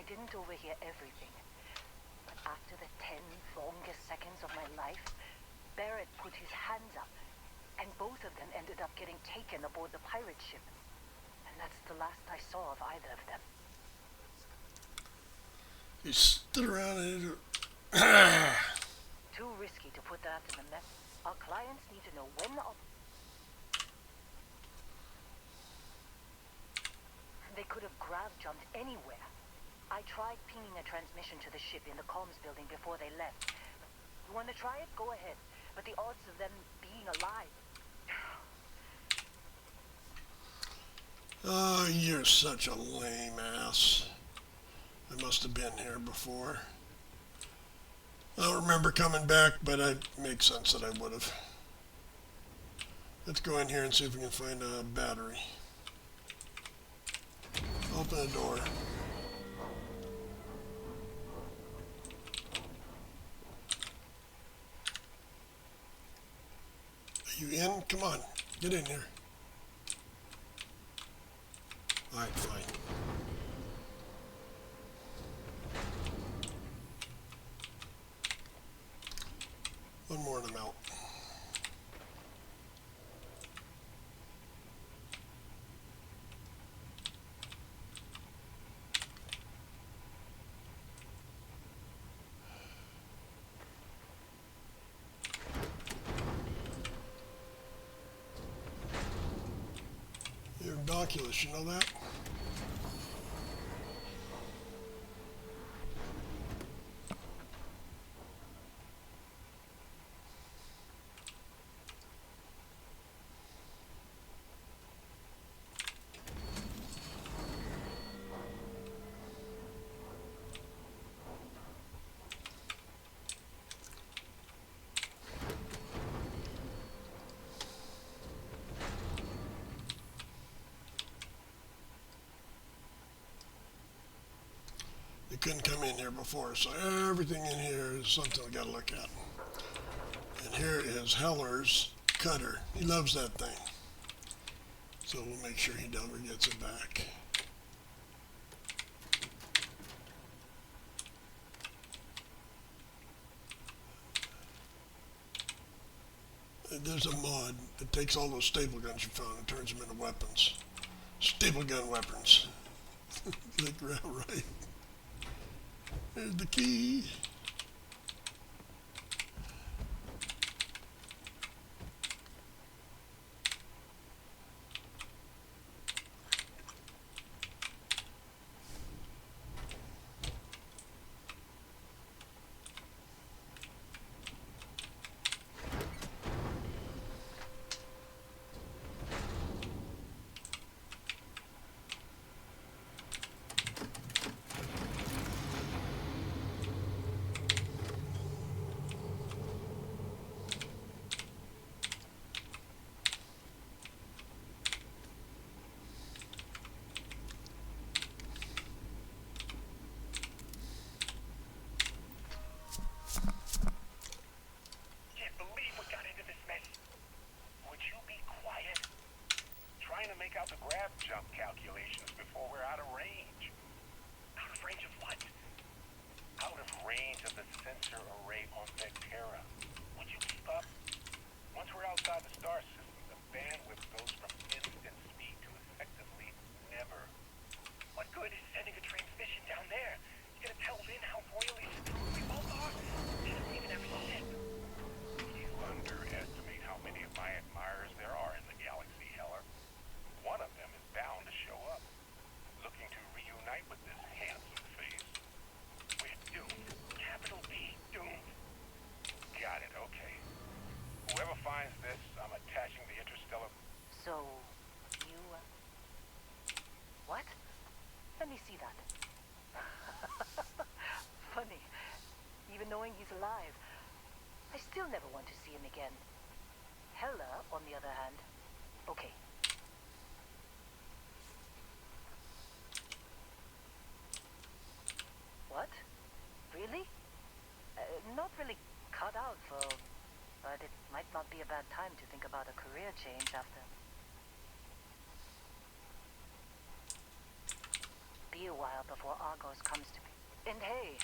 didn't overhear everything, but after the 10 longest seconds of my life, Barrett put his hands up, and both of them ended up getting taken aboard the pirate ship. And that's the last I saw of either of them. He stood around and Too risky to put that in the mess. Our clients need to know when the they could have grav-jumped anywhere. I tried pinging a transmission to the ship in the comms building before they left. You want to try it? Go ahead. But the odds of them being alive... Oh, you're such a lame ass. I must have been here before. I don't remember coming back, but it makes sense that I would have. Let's go in here and see if we can find a battery. Open the door. Are you in? Come on, get in here. Alright, fine. One more and I'm out. You're innocuous, you know that? You couldn't come in here before, so everything in here is something we gotta look at. And here is Heller's cutter. He loves that thing. So we'll make sure he never gets it back. There's a mod that takes all those staple guns you found and turns them into weapons. Staple gun weapons. Like, right. There's the key. Out the grab jump calculations before we're out of range. Out of range of what? Out of range of the sensor array on Vectera. Would you keep up? Once we're outside the star system, the bandwidth goes from instant speed to effectively never. What good is sending a transmission down there? You're gonna tell Lynn how royally screwed we both are? They don't even have a ship. You underestimate how many of my admirers there are in the galaxy, Heller. One of them is bound to show up, looking to reunite with this handsome face. We're doomed. Capital B, doomed. Got it, okay. Whoever finds this, I'm attaching the interstellar... So, you... What? Let me see that. Funny. Even knowing he's alive, I still never want to see him again. Heller, on the other hand... Okay. What? Really? Not really cut out for... But it might not be a bad time to think about a career change after... Be a while. before Argos comes to me. And hey,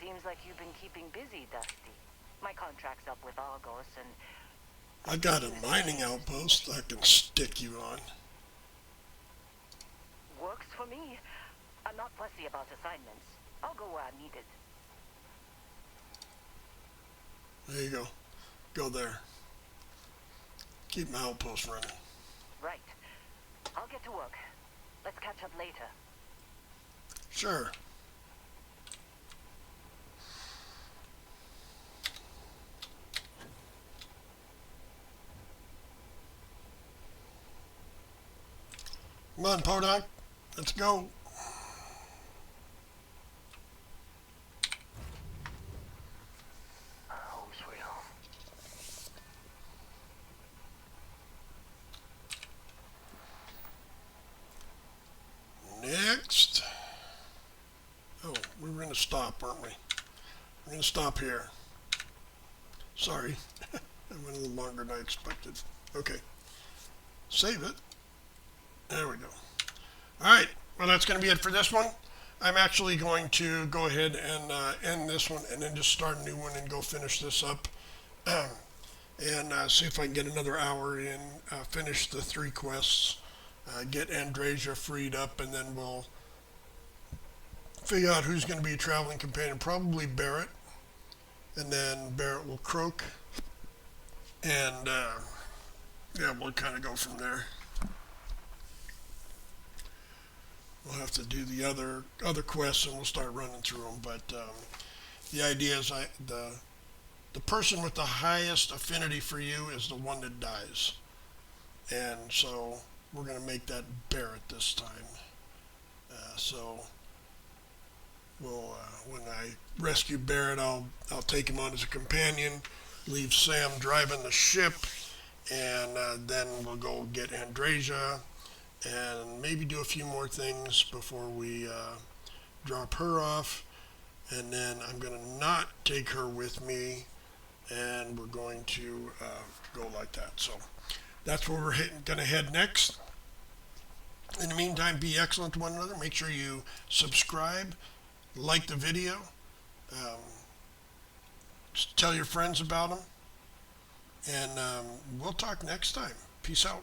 seems like you've been keeping busy, Dusty. My contract's up with Argos, and I got a mining outpost I can stick you on. works for me. I'm not fussy about assignments. I'll go where I'm needed. There you go. Go there. Keep my outpost running. Right. I'll get to work. Let's catch up later. Sure. Come on, Podunk. Let's go. Home sweet home. Next. Oh, we were going to stop, weren't we? We're going to stop here. Sorry. I went a little longer than I expected. Okay. Save it. There we go. Alright, well that's going to be it for this one. I'm actually going to go ahead and end this one and then just start a new one and go finish this up. And see if I can get another hour in, finish the 3 quests, get Andrasia freed up, and then we'll figure out who's going to be a traveling companion. Probably Barrett, and then Barrett will croak, and yeah, we'll kind of go from there. We'll have to do the other quests, and we'll start running through them. But the idea is, the person with the highest affinity for you is the one that dies, and so we're going to make that Barrett this time. So we'll when I rescue Barrett, I'll take him on as a companion, leave Sam driving the ship, and then we'll go get Andrasia and maybe do a few more things before we drop her off. And then I'm going to not take her with me, and we're going to go like that. So that's where we're going to head next. In the meantime, be excellent to one another. Make sure you subscribe, like the video, just tell your friends about them, and we'll talk next time. Peace out.